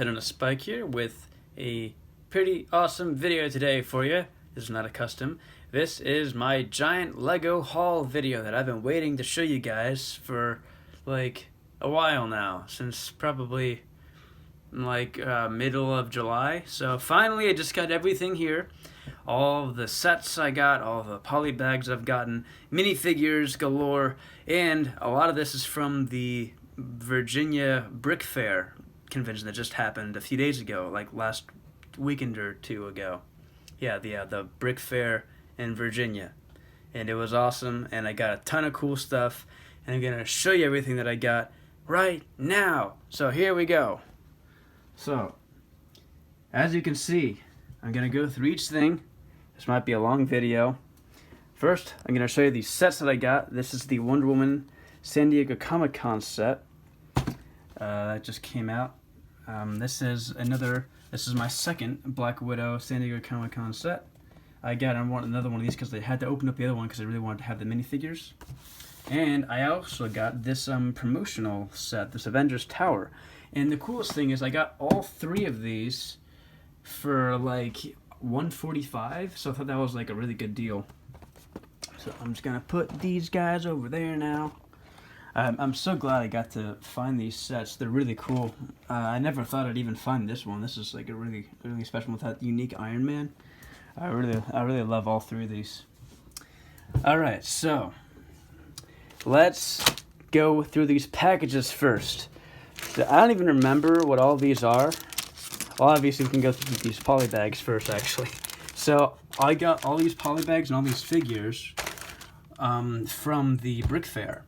Head on a Spike here with a pretty awesome video today for you. This is not a custom. This is my giant Lego haul video that I've been waiting to show you guys for like a while now, since probably like middle of July. So finally I just got everything here. All the sets I got, all the Polybags I've gotten, minifigures galore, and a lot of this is from the Virginia Brick Fair convention that just happened a few days ago, like last weekend or two ago. Yeah, the Brick Fair in Virginia. And it was awesome, and I got a ton of cool stuff, and I'm going to show you everything that I got right now. So here we go. So, as you can see, I'm going to go through each thing. This might be a long video. First, I'm going to show you these sets that I got. This is the Wonder Woman San Diego Comic-Con set. That just came out. This is my second Black Widow San Diego Comic-Con set. I want another one of these because they had to open up the other one because I really wanted to have the minifigures. And I also got this promotional set, this Avengers Tower. And the coolest thing is I got all three of these for like $145, so I thought that was like a really good deal. So I'm just gonna put these guys over there now. I'm so glad I got to find these sets. They're really cool. I never thought I'd even find this one. This is like a really special with that unique Iron Man. I really love all three of these. Alright, so let's go through these packages first. So I don't even remember what all these are. Well, obviously we can go through these Polybags first, actually. So I got all these Polybags and all these figures from the Brick Fair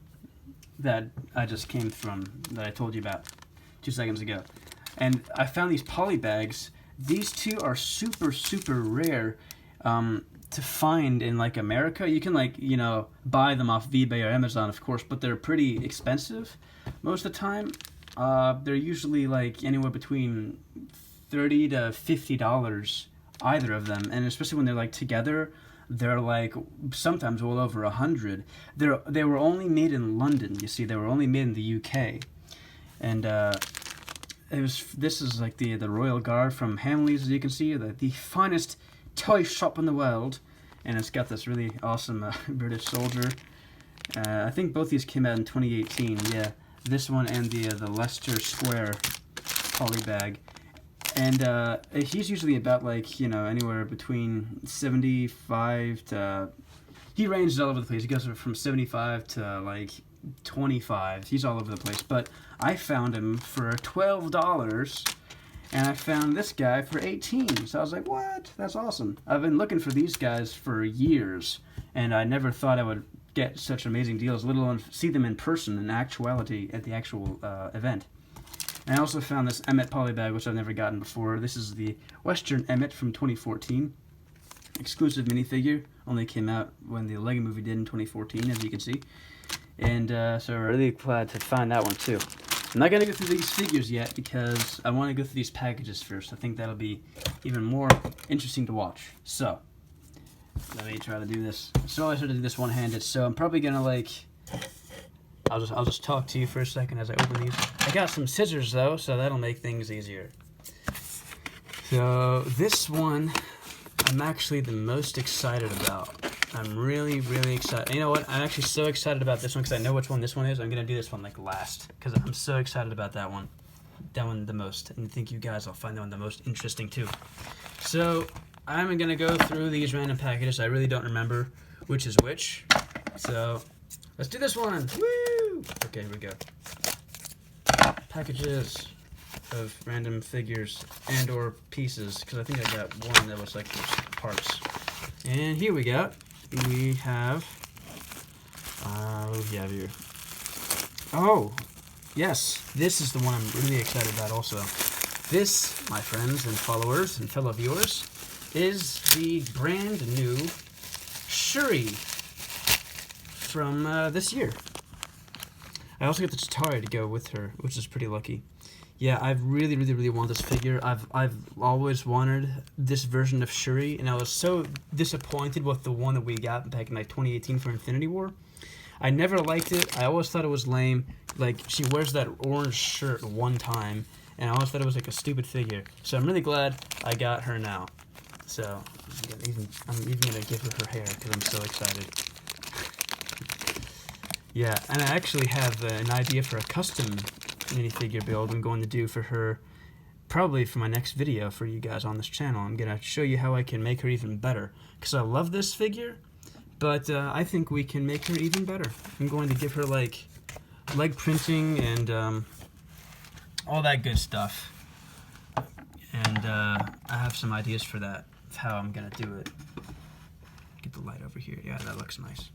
that I just came from, that I told you about 2 seconds ago. And I found these Polybags. These two are super rare to find in like America. You can buy them off eBay or Amazon, of course, but they're pretty expensive most of the time. They're usually like anywhere between $30 to $50, either of them, and especially when they're like together, they're like sometimes well over $100. They were only made in London. You see, they were only made in the UK, and this is like the Royal Guard from Hamleys, as you can see, the finest toy shop in the world, and it's got this really awesome British soldier. I think both these came out in 2018. Yeah, this one and the Leicester Square Polybag. And he's usually about like, anywhere between 75 to... He ranges all over the place. He goes from 75 to like 25. He's all over the place. But I found him for $12, and I found this guy for $18. So I was like, what? That's awesome. I've been looking for these guys for years, and I never thought I would get such amazing deals, let alone see them in person, in actuality, at the actual event. And I also found this Emmett Polybag, which I've never gotten before. This is the Western Emmett from 2014. Exclusive minifigure. Only came out when the Lego movie did in 2014, as you can see. And so we're really glad to find that one, too. I'm not going to go through these figures yet, because I want to go through these packages first. I think that'll be even more interesting to watch. So, let me try to do this. So I started to do this one-handed, so I'm probably going to, I'll just talk to you for a second as I open these. I got some scissors though, so that'll make things easier. So this one, I'm actually the most excited about. I'm really excited. You know what? I'm actually so excited about this one because I know which one this one is. I'm gonna do this one like last because I'm so excited about that one. That one the most, and I think you guys will find that one the most interesting too. So I'm gonna go through these random packages. I really don't remember which is which. So let's do this one. Woo! Okay, here we go. Packages of random figures and or pieces, because I think I got one that was like parts. And here we go. We have, what do we have here? Oh, yes, this is the one I'm really excited about also. This, my friends and followers and fellow viewers, is the brand new Shuri from this year. I also got the Chitauri to go with her, which is pretty lucky. Yeah, I really want this figure. I've always wanted this version of Shuri, and I was so disappointed with the one that we got back in like 2018 for Infinity War. I never liked it. I always thought it was lame. Like, she wears that orange shirt one time, and I always thought it was like a stupid figure. So I'm really glad I got her now. So I'm even gonna give her hair because I'm so excited. Yeah, and I actually have an idea for a custom minifigure build I'm going to do for her, probably for my next video for you guys on this channel. I'm gonna show you how I can make her even better, because I love this figure, but I think we can make her even better. I'm going to give her like leg printing and all that good stuff, and I have some ideas for that, of how I'm gonna do it. Get the light over here. Yeah, that looks nice.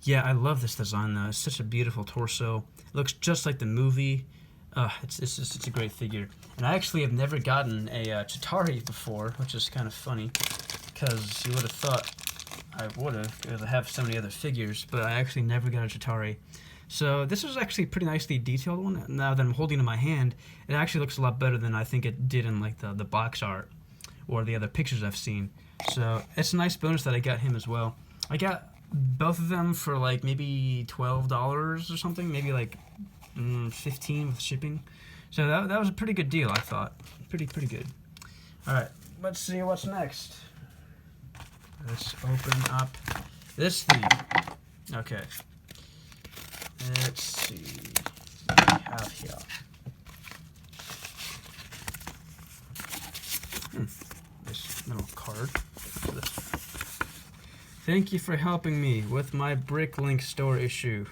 Yeah, I love this design though. It's such a beautiful torso. It looks just like the movie. It's a great figure. And I actually have never gotten a Chitauri before, which is kind of funny, because you would have thought I would have, because I have so many other figures, but I actually never got a Chitauri. So this is actually a pretty nicely detailed one. Now that I'm holding it in my hand, it actually looks a lot better than I think it did in like the box art or the other pictures I've seen. So it's a nice bonus that I got him as well. I got both of them for like maybe $12 or something, maybe like $15 with shipping. So that was a pretty good deal, I thought. Pretty good. All right, let's see what's next. Let's open up this thing. Okay. Let's see what we have here. This little card. Thank you for helping me with my Bricklink store issue.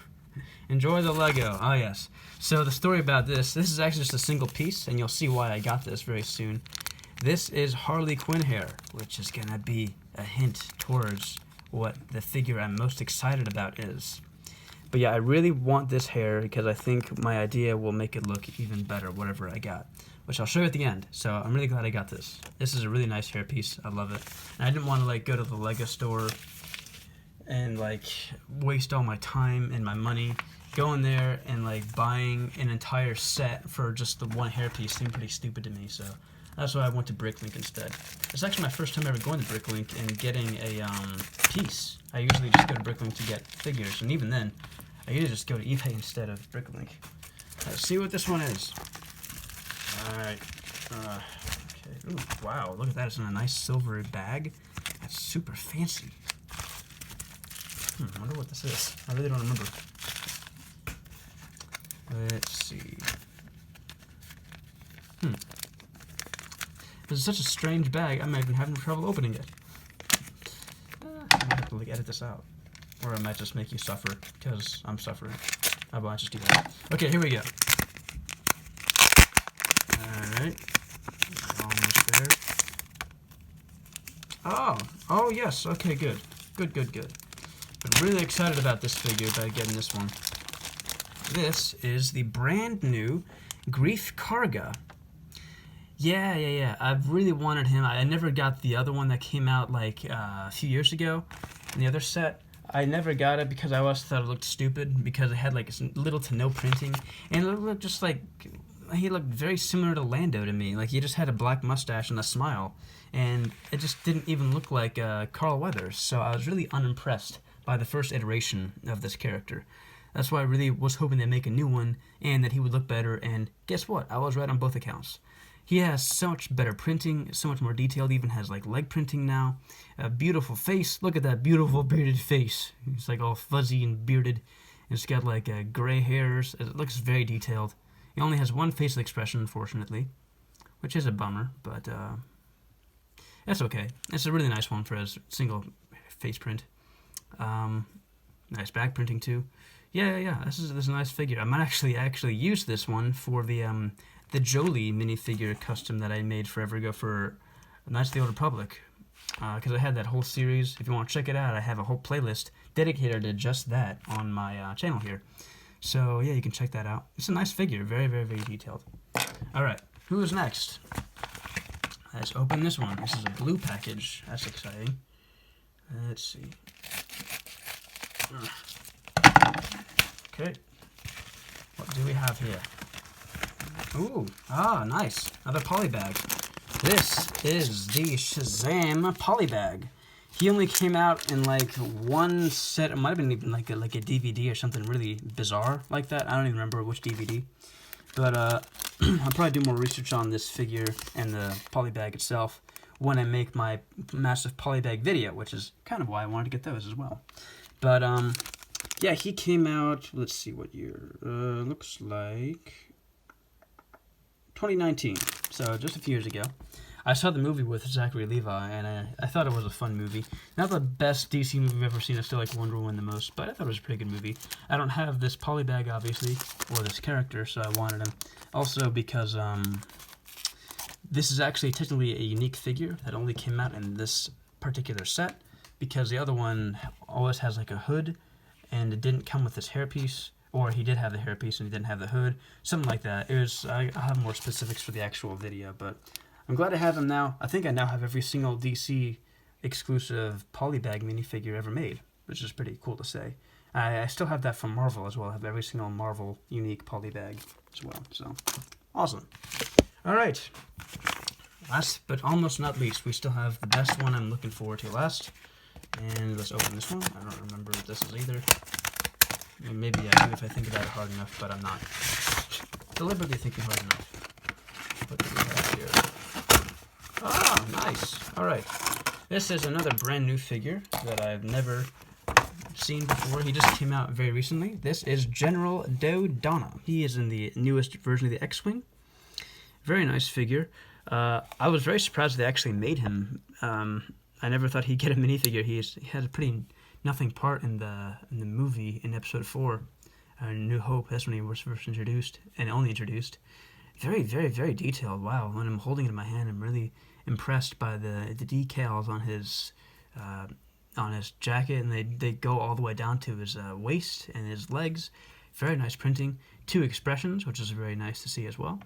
Enjoy the Lego. Oh yes. So the story about this is actually just a single piece, and you'll see why I got this very soon. This is Harley Quinn hair, which is gonna be a hint towards what the figure I'm most excited about is. But yeah, I really want this hair because I think my idea will make it look even better, whatever I got, which I'll show you at the end. So I'm really glad I got this. This is a really nice hair piece. I love it. And I didn't want to like go to the Lego store and like waste all my time and my money going there and like buying an entire set for just the one hair piece. Seemed pretty stupid to me, so that's why I went to Bricklink instead. It's actually my first time ever going to Bricklink and getting a piece. I usually just go to Bricklink to get figures, and even then, I usually just go to eBay instead of Bricklink. Let's see what this one is. Alright. Okay. Ooh, wow, look at that. It's in a nice silver bag. That's super fancy. I wonder what this is. I really don't remember. Let's see. This is such a strange bag, I might even have trouble opening it. I might have to like edit this out. Or I might just make you suffer, because I'm suffering. I might just do that. Okay, here we go. Alright. Almost there. Oh yes, okay, good. Good. I'm really excited about this figure, about getting this one. This is the brand new Grief Carga. Yeah. I've really wanted him. I never got the other one that came out like a few years ago. And the other set, I never got it because I always thought it looked stupid because it had like little to no printing. And it looked just like, he looked very similar to Lando to me. Like he just had a black mustache and a smile. And it just didn't even look like Carl Weathers. So I was really unimpressed by the first iteration of this character. That's why I really was hoping they'd make a new one and that he would look better, and guess what? I was right on both accounts. He has so much better printing, so much more detailed, even has like leg printing now. A beautiful face. Look at that beautiful bearded face. It's like all fuzzy and bearded. It's got like gray hairs. It looks very detailed. He only has one facial expression, unfortunately, which is a bummer, but that's okay. It's a really nice one for a single face print. Nice back printing too. Yeah. This is a nice figure. I might actually use this one for the Jolie minifigure custom that I made forever ago for Knights of the Old Republic. Because I had that whole series. If you want to check it out, I have a whole playlist dedicated to just that on my channel here. So yeah, you can check that out. It's a nice figure, very detailed. All right, who is next? Let's open this one. This is a blue package. That's exciting. Let's see. Okay. What do we have here? Ooh, nice. Another polybag. This is the Shazam polybag. He only came out in like one set. It might have been even like a DVD or something really bizarre like that. I don't even remember which DVD. But I'll probably do more research on this figure and the polybag itself when I make my massive polybag video, which is kind of why I wanted to get those as well. But, yeah, he came out, let's see what year, looks like 2019, so just a few years ago. I saw the movie with Zachary Levi, and I thought it was a fun movie. Not the best DC movie I've ever seen, I still like Wonder Woman the most, but I thought it was a pretty good movie. I don't have this polybag, obviously, or this character, so I wanted him. Also because, this is actually technically a unique figure that only came out in this particular set, because the other one always has like a hood, and it didn't come with this hairpiece, or he did have the hairpiece and he didn't have the hood, something like that. I'll have more specifics for the actual video, but I'm glad I have him now. I think I now have every single DC exclusive polybag minifigure ever made, which is pretty cool to say. I still have that from Marvel as well. I have every single Marvel unique polybag as well, so awesome. All right, last but almost not least, we still have the best one I'm looking forward to last. And let's open this one. I don't remember what this is either. Maybe I do if I think about it hard enough, but I'm not deliberately thinking hard enough. What do we have here? Ah, nice. All right. This is another brand new figure that I've never seen before. He just came out very recently. This is General Dodo. He is in the newest version of the X-Wing. Very nice figure. I was very surprised they actually made him. I never thought he'd get a minifigure. He had a pretty nothing part in the movie in episode 4, New Hope. That's when he was first introduced, and only introduced. Very, very, very detailed. Wow, when I'm holding it in my hand, I'm really impressed by the decals on his jacket, and they go all the way down to his waist and his legs. Very nice printing. 2 expressions, which is very nice to see as well.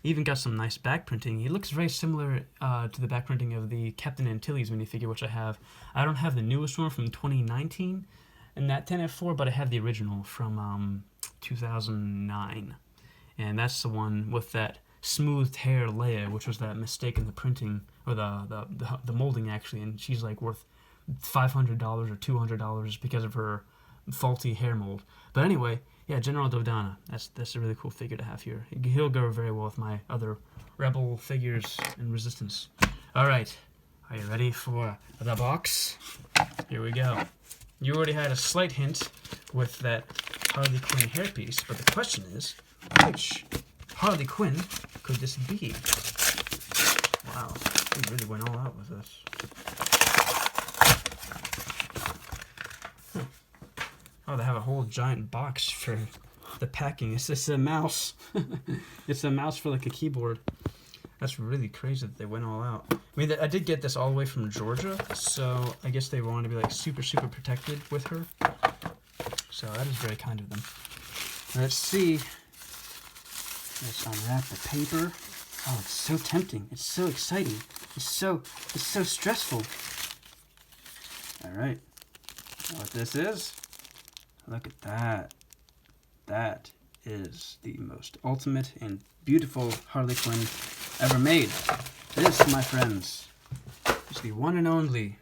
Even got some nice back printing. He looks very similar to the back printing of the Captain Antilles minifigure, which I have. I don't have the newest one from 2019 in that 10F4, but I have the original from 2009. And that's the one with that smoothed hair Leia, which was that mistake in the printing, or the molding actually, and she's like worth $500 or $200 because of her faulty hair mold. But anyway, yeah, General Dodo. That's a really cool figure to have here. He'll go very well with my other Rebel figures and Resistance. All right, are you ready for the box? Here we go. You already had a slight hint with that Harley Quinn hairpiece, but the question is, which Harley Quinn could this be? Wow, we really went all out with this. Oh, they have a whole giant box for the packing. It's just a mouse. It's a mouse for like a keyboard. That's really crazy that they went all out. I mean, I did get this all the way from Georgia, so I guess they wanted to be like super, super protected with her. So that is very kind of them. Let's see. Let's unwrap the paper. Oh, it's so tempting. It's so exciting. It's so stressful. All right. Know what this is? Look at that. That is the most ultimate and beautiful Harley Quinn ever made. This, my friends, is the one and only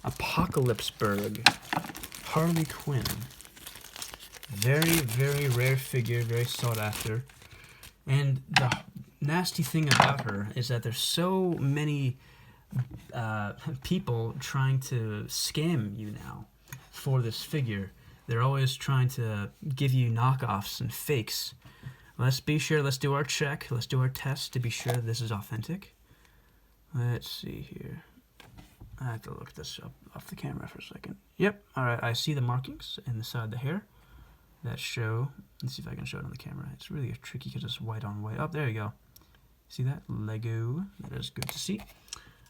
Apocalypseburg Harley Quinn. Very, very rare figure, very sought after. And the nasty thing about her is that there's so many people trying to scam you now for this figure. They're always trying to give you knockoffs and fakes. Let's be sure, let's do our check, let's do our test to be sure this is authentic. Let's see here. I have to look this up off the camera for a second. Yep, alright, I see the markings inside the hair that show. Let's see if I can show it on the camera. It's really tricky because it's white on white. Oh, there you go. See that? Lego. That is good to see.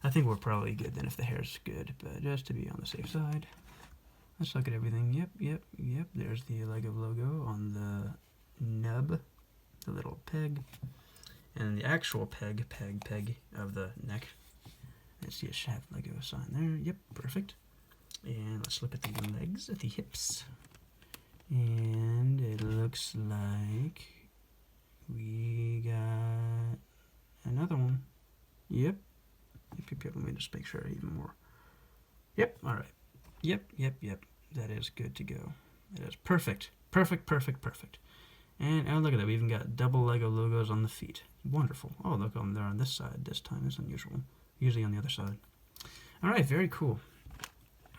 I think we're probably good then if the hair's good, but just to be on the safe side. Let's look at everything. Yep. There's the Lego logo on the nub, the little peg, and the actual peg of the neck. Let's see, it should have Lego sign there. Yep, perfect. And let's look at the legs, at the hips. And it looks like we got another one. Yep. Let me just make sure even more. Yep, all right. Yep. That is good to go. That is perfect. Perfect. And oh, look at that. We even got double Lego logos on the feet. Wonderful. Oh, look, they're on this side this time. It's unusual. Usually on the other side. All right, very cool.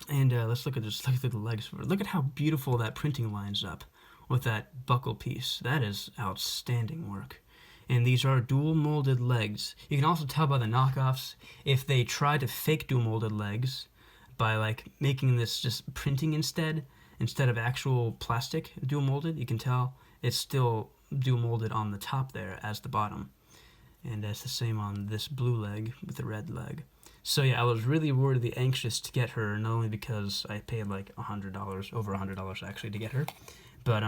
And let's look at the legs. Look at how beautiful that printing lines up with that buckle piece. That is outstanding work. And these are dual molded legs. You can also tell by the knockoffs if they try to fake dual molded legs by like making this just printing instead of actual plastic dual molded. You can tell it's still dual molded on the top there as the bottom. And that's the same on this blue leg with the red leg. So yeah, I was really worriedly anxious to get her, not only because I paid like $100, over $100 actually to get her, but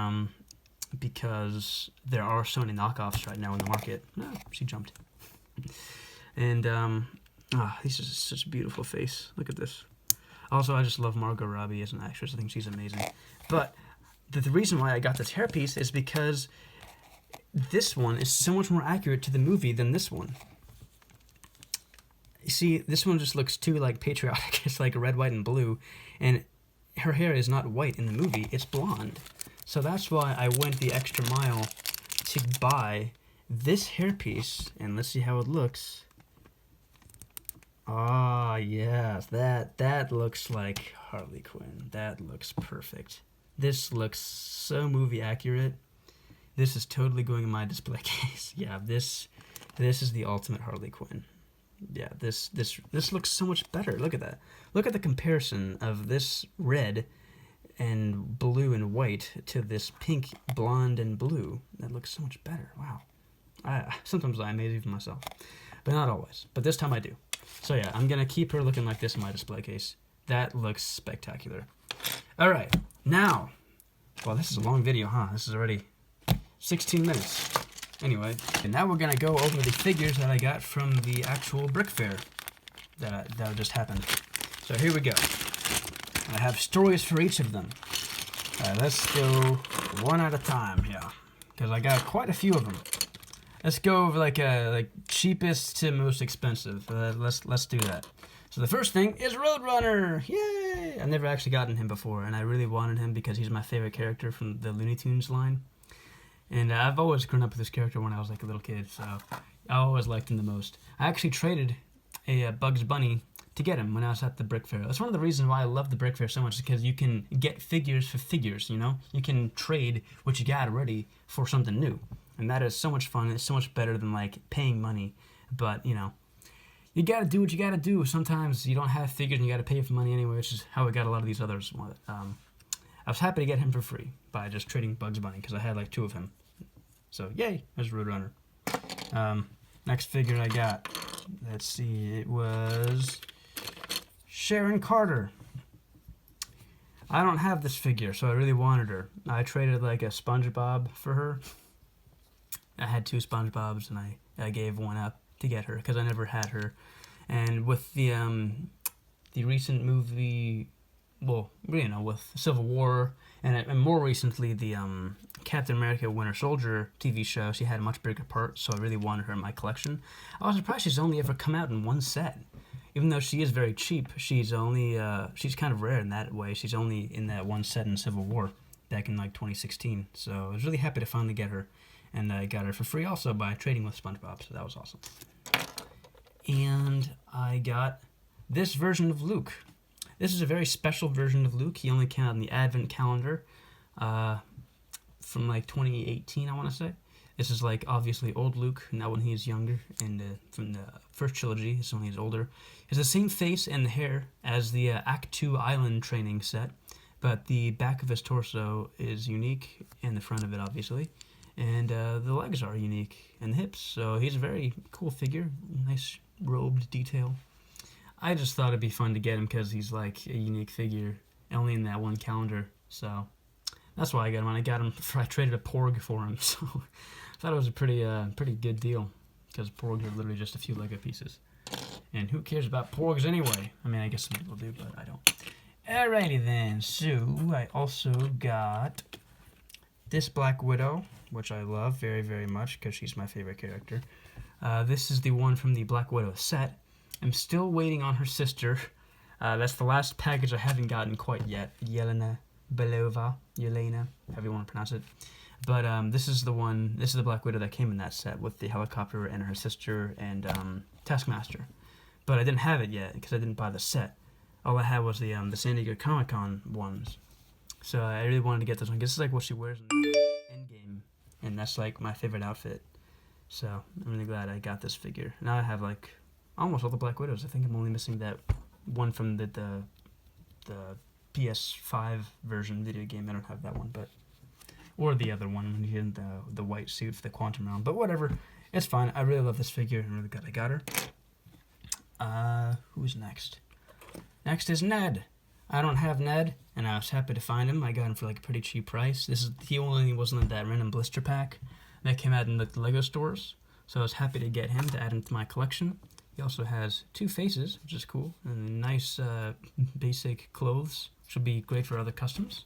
because there are so many knockoffs right now in the market. Oh, she jumped. And this is such a beautiful face. Look at this. Also, I just love Margot Robbie as an actress. I think she's amazing. But the reason why I got this hairpiece is because this one is so much more accurate to the movie than this one. You see, this one just looks too like patriotic. It's like red, white, and blue, and her hair is not white in the movie. It's blonde. So that's why I went the extra mile to buy this hairpiece, and let's see how it looks. Ah, yes, that looks like Harley Quinn. That looks perfect. This looks so movie accurate. This is totally going in my display case. Yeah, this is the ultimate Harley Quinn. Yeah, this looks so much better. Look at that. Look at the comparison of this red and blue and white to this pink, blonde, and blue. That looks so much better. Wow. Sometimes I amaze even myself, but not always. But this time I do. So yeah, I'm gonna keep her looking like this in my display case. That looks spectacular. All right, now, well, this is a long video, huh? This is already 16 minutes. Anyway, and now we're gonna go over the figures that I got from the actual brick fair that just happened. So here we go. I have stories for each of them. Let's go one at a time here, because I got quite a few of them. Let's go over like cheapest to most expensive. Let's do that. So the first thing is Roadrunner. Yay! I've never actually gotten him before, and I really wanted him because he's my favorite character from the Looney Tunes line. And I've always grown up with this character when I was like a little kid, so I always liked him the most. I actually traded a Bugs Bunny to get him when I was at the brick fair. That's one of the reasons why I love the brick fair so much, because you can get figures for figures, you know? You can trade what you got already for something new. And that is so much fun. It's so much better than like paying money. But, you know, you gotta do what you gotta do. Sometimes you don't have figures and you gotta pay for money anyway, which is how I got a lot of these others. I was happy to get him for free by just trading Bugs Bunny, because I had like 2 of him. So, yay, there's Roadrunner. Next figure I got, let's see, it was Sharon Carter. I don't have this figure, so I really wanted her. I traded like a SpongeBob for her. I had 2 SpongeBobs, and I gave one up to get her, because I never had her. And with the recent movie, well, you know, with Civil War, and more recently the Captain America Winter Soldier TV show, she had a much bigger part, so I really wanted her in my collection. I was surprised she's only ever come out in 1 set. Even though she is very cheap, she's kind of rare in that way. She's only in that 1 set in Civil War back in like 2016. So I was really happy to finally get her, and I got her for free also by trading with SpongeBob, so that was awesome. And I got this version of Luke. This is a very special version of Luke. He only came out in the Advent calendar from like 2018, I want to say. This is like obviously old Luke, not when he's younger, and from the first trilogy, it's when he's older. He has the same face and the hair as the Act 2 Island training set, but the back of his torso is unique, and the front of it obviously, and the legs are unique, and the hips, so he's a very cool figure, nice robed detail. I just thought it'd be fun to get him because he's like a unique figure, only in that 1 calendar, so that's why I got him. I traded a Porg for him, so I thought it was a pretty good deal, because Porgs are literally just a few Lego pieces. And who cares about Porgs anyway? I mean, I guess some people do, but I don't. Alrighty then, so I also got this Black Widow, which I love very, very much, because she's my favorite character. This is the one from the Black Widow set. I'm still waiting on her sister. That's the last package I haven't gotten quite yet. Yelena Belova. Yelena, however you want to pronounce it. But this is the one. This is the Black Widow that came in that set with the helicopter and her sister and Taskmaster. But I didn't have it yet because I didn't buy the set. All I had was the San Diego Comic-Con ones. So I really wanted to get this one. This is like what she wears in Endgame, and that's like my favorite outfit. So I'm really glad I got this figure. Now I have like almost all the Black Widows. I think I'm only missing that one from the PS5 version video game. I don't have that one, but or the other one when you're in the white suit for the Quantum Realm. But whatever, it's fine. I really love this figure. I'm really glad I got her. Who's next? Next is Ned. I don't have Ned, and I was happy to find him. I got him for like a pretty cheap price. He only wasn't in that random blister pack that came out in the Lego stores, so I was happy to get him to add him to my collection. He also has 2 faces, which is cool, and nice basic clothes, which will be great for other customs.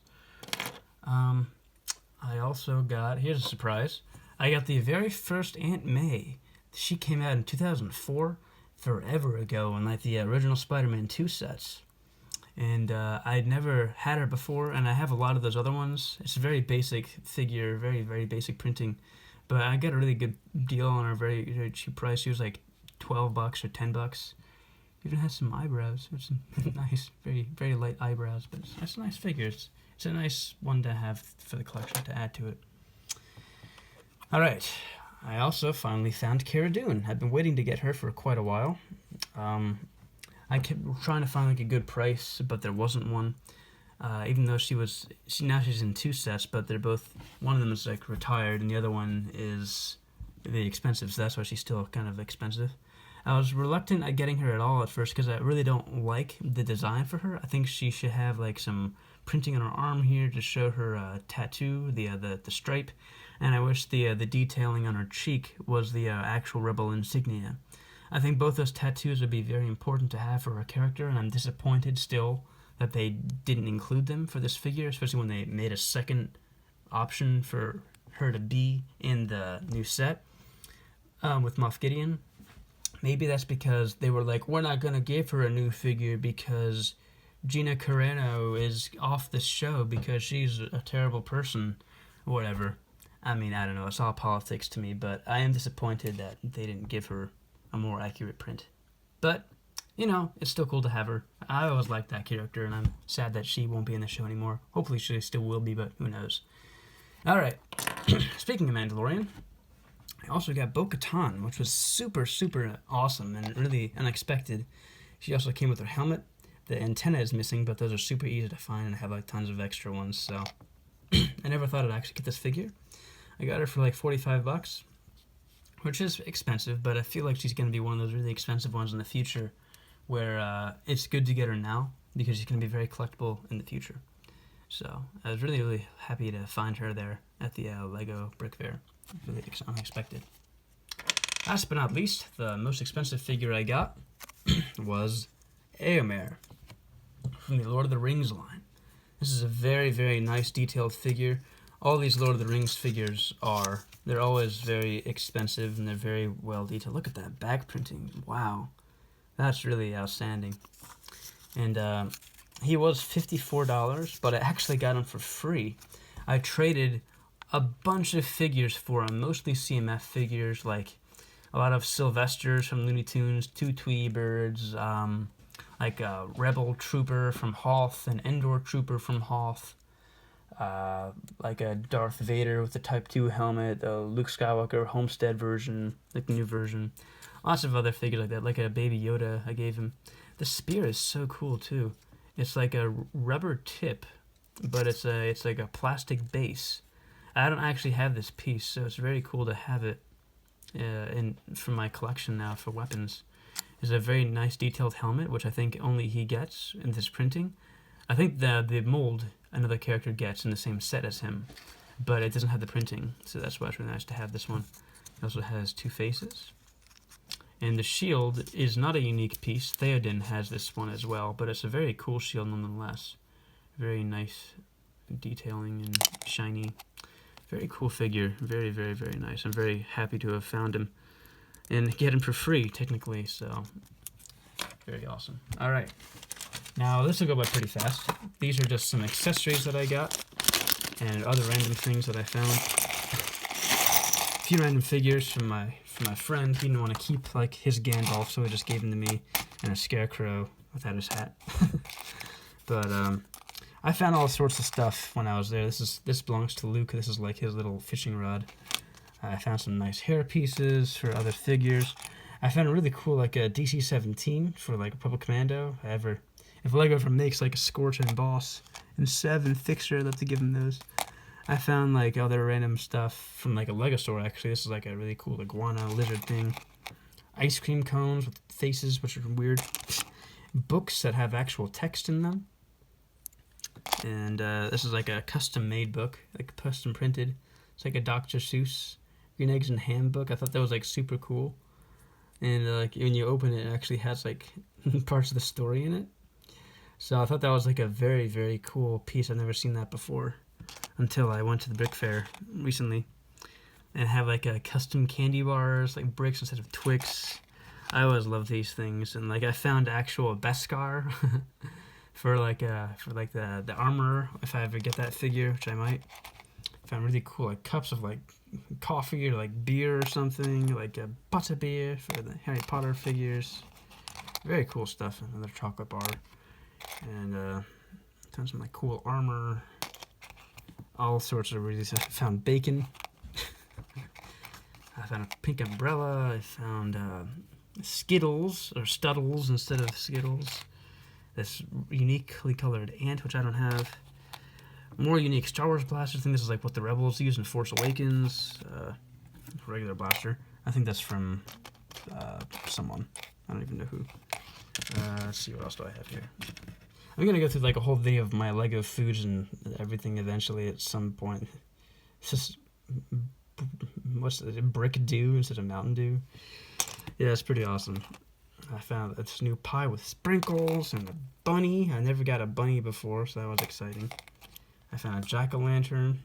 I also got, here's a surprise, I got the very first Aunt May. She came out in 2004, forever ago, in like the original Spider-Man 2 sets. And I'd never had her before, and I have a lot of those other ones. It's a very basic figure, very, very basic printing. But I got a really good deal on her, very, very cheap price. She was like $12 or $10. Even has some eyebrows, which is nice, very, very light eyebrows. But it's a nice figure. It's a nice one to have for the collection to add to it. All right. I also finally found Cara Dune. I've been waiting to get her for quite a while. I kept trying to find like a good price, but there wasn't one. Even though now she's in 2 sets, but they're both, one of them is like retired and the other one is really expensive, so that's why she's still kind of expensive. I was reluctant at getting her at all at first because I really don't like the design for her. I think she should have like some printing on her arm here to show her tattoo, the stripe, and I wish the detailing on her cheek was the actual Rebel insignia. I think both those tattoos would be very important to have for her character, and I'm disappointed still that they didn't include them for this figure, especially when they made a second option for her to be in the new set with Moff Gideon. Maybe that's because they were like, we're not going to give her a new figure because Gina Carano is off the show because she's a terrible person, or whatever. I mean, I don't know, it's all politics to me, but I am disappointed that they didn't give her a more accurate print. But, you know, it's still cool to have her. I always liked that character, and I'm sad that she won't be in the show anymore. Hopefully she still will be, but who knows. Alright, speaking of Mandalorian, I also got Bo-Katan, which was super, super awesome and really unexpected. She also came with her helmet. The antenna is missing, but those are super easy to find, and I have like tons of extra ones, so I never thought I'd actually get this figure. I got her for like $45, which is expensive, but I feel like she's going to be one of those really expensive ones in the future where it's good to get her now because she's going to be very collectible in the future. So I was really, really happy to find her there at the Lego Brick Fair. Really unexpected. Last but not least, the most expensive figure I got was Éomer from the Lord of the Rings line. This is a very, very nice detailed figure. All these Lord of the Rings figures they're always very expensive and they're very well detailed. Look at that back printing. Wow. That's really outstanding. And he was $54, but I actually got him for free. I traded a bunch of figures for him, mostly CMF figures, like a lot of Sylvesters from Looney Tunes, 2 Tweebirds, like a Rebel Trooper from Hoth, an Endor Trooper from Hoth, like a Darth Vader with the Type 2 helmet, the Luke Skywalker Homestead version, like the new version. Lots of other figures like that, like a Baby Yoda I gave him. The spear is so cool too. It's like a rubber tip, but it's like a plastic base. I don't actually have this piece, so it's very cool to have it for my collection now for weapons. It's a very nice detailed helmet, which I think only he gets in this printing. I think the mold another character gets in the same set as him, but it doesn't have the printing, so that's why it's really nice to have this one. It also has 2 faces. And the shield is not a unique piece. Theoden has this one as well, but it's a very cool shield nonetheless. Very nice detailing and shiny. Very cool figure. Very, very, very nice. I'm very happy to have found him and get him for free, technically, so very awesome. All right. Now, this will go by pretty fast. These are just some accessories that I got, and other random things that I found. A few random figures from my friend. He didn't want to keep like his Gandalf, so he just gave them to me, and a scarecrow without his hat. But I found all sorts of stuff when I was there. This belongs to Luke. This is like his little fishing rod. I found some nice hair pieces for other figures. I found a really cool like a DC-17 for like Republic Commando. If Lego ever makes like a Scorch and Boss and 7 fixture, I'd love to give them those. I found like other random stuff from like a Lego store actually. This is like a really cool iguana lizard thing. Ice cream cones with faces, which are weird. Books that have actual text in them. And this is like a custom-made book, like custom printed. It's like a Dr. Seuss Green Eggs and Ham book. I thought that was like super cool. And like when you open it, it actually has like parts of the story in it. So I thought that was like a very, very cool piece. I've never seen that before until I went to the Brick Fair recently. And have like a custom candy bars, like bricks instead of Twix. I always love these things. And like I found actual Beskar for the armor, if I ever get that figure, which I might. I found really cool like cups of like coffee or like beer or something, like a butterbeer for the Harry Potter figures. Very cool stuff. Another chocolate bar. And found some like cool armor. All sorts of really stuff. I found bacon. I found a pink umbrella. I found Skittles, or Studdles instead of Skittles. This uniquely colored ant, which I don't have. More unique Star Wars blasters. I think this is like what the Rebels use in Force Awakens. Regular blaster. I think that's from someone. I don't even know who. Let's see, what else do I have here? I'm going to go through like a whole video of my Lego foods and everything eventually at some point. It's just, what's it, Brick Dew instead of Mountain Dew. Yeah, it's pretty awesome. I found this new pie with sprinkles and a bunny. I never got a bunny before, so that was exciting. I found a jack-o'-lantern.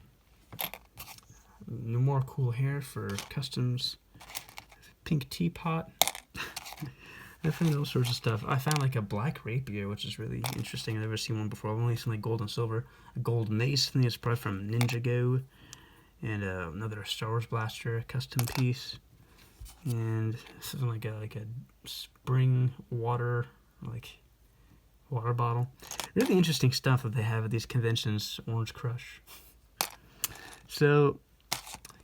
No more cool hair for customs. Pink teapot. I found all sorts of stuff. I found like a black rapier, which is really interesting. I've never seen one before. I've only seen like gold and silver. A gold mace. I think it's probably from Ninjago. And another Star Wars blaster, custom piece. And something like a spring water, like water bottle. Really interesting stuff that they have at these conventions. Orange Crush. So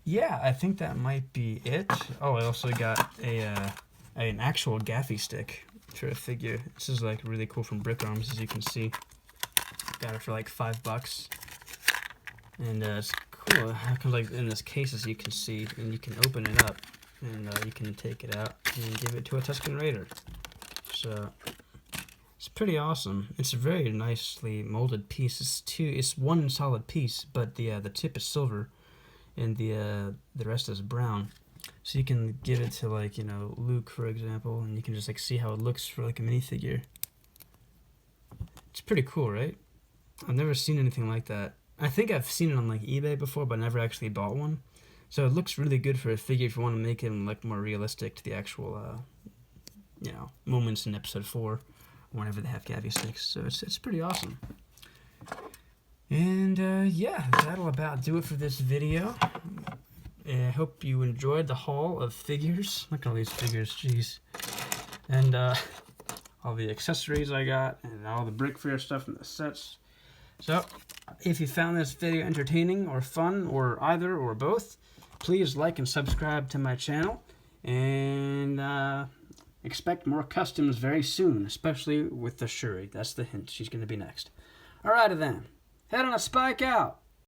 yeah, I think that might be it. Oh, I also got an actual gaffy stick for a figure. This is like really cool from Brick Arms, as you can see. Got it for like $5. And it's cool. It comes like in this case, as you can see, and you can open it up, and you can take it out and give it to a Tusken Raider. So it's pretty awesome. It's a very nicely molded piece. It's one solid piece, but the tip is silver, and the rest is brown. So you can give it to like, you know, Luke, for example, and you can just like see how it looks for like a minifigure. It's pretty cool, right? I've never seen anything like that. I think I've seen it on like eBay before, but never actually bought one. So it looks really good for a figure if you want to make it like more realistic to the actual, you know, moments in episode 4, whenever they have gaffy sticks. So it's pretty awesome. And yeah, that'll about do it for this video. I hope you enjoyed the haul of figures. Look at all these figures, jeez. And all the accessories I got, and all the Brick Fair stuff and the sets. So, if you found this video entertaining or fun, or either or both, please like and subscribe to my channel. And expect more customs very soon, especially with the Shuri. That's the hint. She's going to be next. Alrighty then. Head on a spike out.